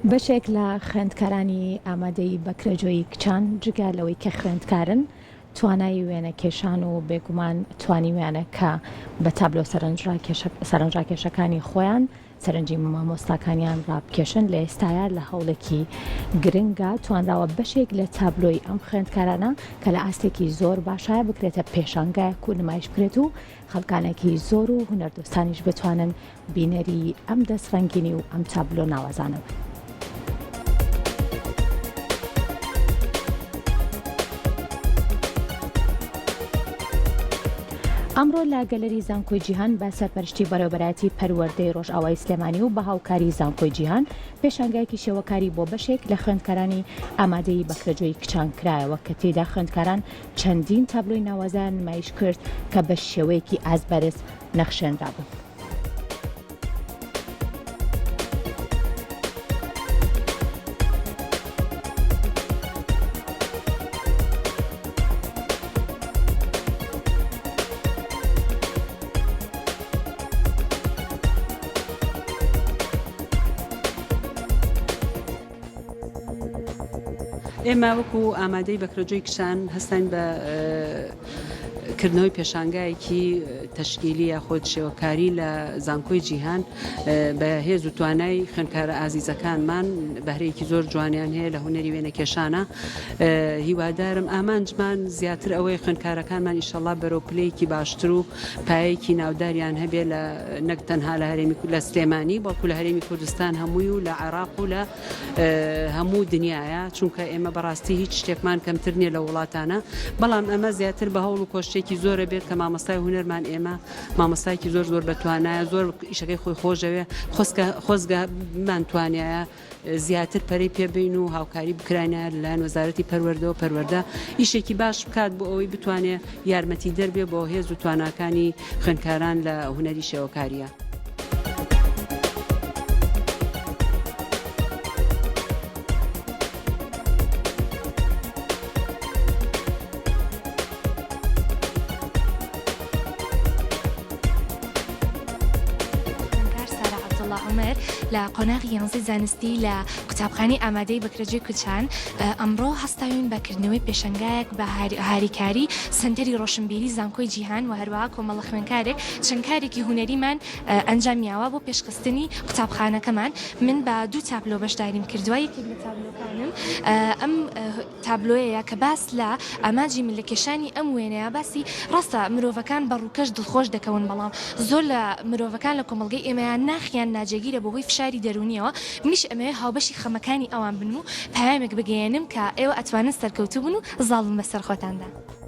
بەشێک لە خوێندکارانی ئامادەی بەکرێجۆیی کچان جگە لەوەی کە خوێندکارن توانای وێنە کێشان و بێگومان توانی وێنە کە بە تابلۆ سەرنجڕاکێشەکانی خۆیان سەرنجی مامۆستاکانیان ڕابکێشن لە ئێستاە لە هەوڵێکی گرنگە توانراوە بەشێک لە تابلۆی ئەم خوێندکارانە کە لە ئاستێکی زۆر باشایە بکرێتە پێشانگایەک و نمایش بکرێت و خەڵکانێکی زۆر و هونەردۆستانیش بتوانن بینەری ئەم دەستڕەنگینی و ئەم تابلۆ ناوازانەوە. ئەمڕۆ لە گەلەری زانکۆی جیهان بە سەرپەرشتی بەڕێوەبەرایەتی پەروەردەی ڕۆژئاوای سلێمانی و بە هاوکاری زانکۆی جیهان پێشانگایەکی شێوەکاری بۆ بەشێک لە خوێندکارانی ئامادەی بەکرێجۆیی کچان کرایەوە کە تێدا خوێندکاران چەندین تابلۆی ناوازان نمایش کرد کە بە شێوەیەکی ئازبەرز نەخشێنرابوو. ئێمە وەکو ئامادەی بەکرێجۆیی کچان هەستین بە کردنەوەی پێشانگایەکی تەشکیلی یاخۆت شێوەکاری لە زانکۆی جیهان بە هێز و توانای خوێندکارە ئازیزەکانمان بەهرەیەکی زۆر جوانیان هەیە لە هونەری وێنە کێشانە. هیوادارم ئامانجمان زیاتر ئەوەی خوێندکارەکانمان ئیشەڵا بەرەوپلەیەکی باشتر و پایەیەکی ناوداریان هەبێ لە نەک تەنها لە هەرێمی لە سلێمانی بەڵکو لە هەرێمی کوردستان هەمووی و لە عێراق و لە هەموو دنیاە چونکە ئێمە بەڕاستی هیچ شتێکمان کەمتر نییە لە وڵاتانە، بەڵام ئەمە زیاتر بە هەوڵ و کۆشتێکی زۆرە بێت کە مامۆستای هونەرمان ئێمە مامۆستایکی زۆر بەتوانایە زۆر ئیشەکەی خۆی خۆشەوێ خۆزگەمان توانایە زیاتر پەرەی پێبین و هاوکاری بکرانە لەلایەن وەزارەتی پەروەردە ئیشێکی باش بکات بۆ ئەوەی بتوانێت یارمەتی دەربێ بۆ هێز و تواناکانی خوێندکاران لە هونەری شێوەکاریە. عمر لە قۆناغی یانزەی زانستی لە قوتابخانەی ئامادەی بەکرێجۆیی کچان ئەمڕۆ هەستاوین بەکردنەوەی پێشەنگایەک بە هاریکاری سنتەری ڕۆشنبیری زانکۆی جیهان و هەروەها کۆمەڵە خوێندکارێک چەند کارێکی هونەریمان ئەنجامیاوە بۆ پێشخستنی قوتابخانەکەمان. من بە دوو تابلۆ بەشداریم کردووە. یەکێک لە تابلۆکانم ئەم تابلۆیەیە کە باس لە ئاماجی ملەکێشانی ئەم وێنەیە باسی ڕاستە مرۆڤەکان بەڕووکەش دڵخۆش دەکەون، بەڵام زۆر لە مرۆڤەکان لە کۆمەڵگەی ئێمەیان ناخیان ناجێگیرە بەهۆی فشاری دەرونیەوە. منیش ئەمەوێ هاوبەشی خەمەکانی ئەوان بن و پەیامێک بگەێنم کە ئێوە ئەتوانن سەرکەوتوو بن و زاڵن بەسەر خۆتاندا.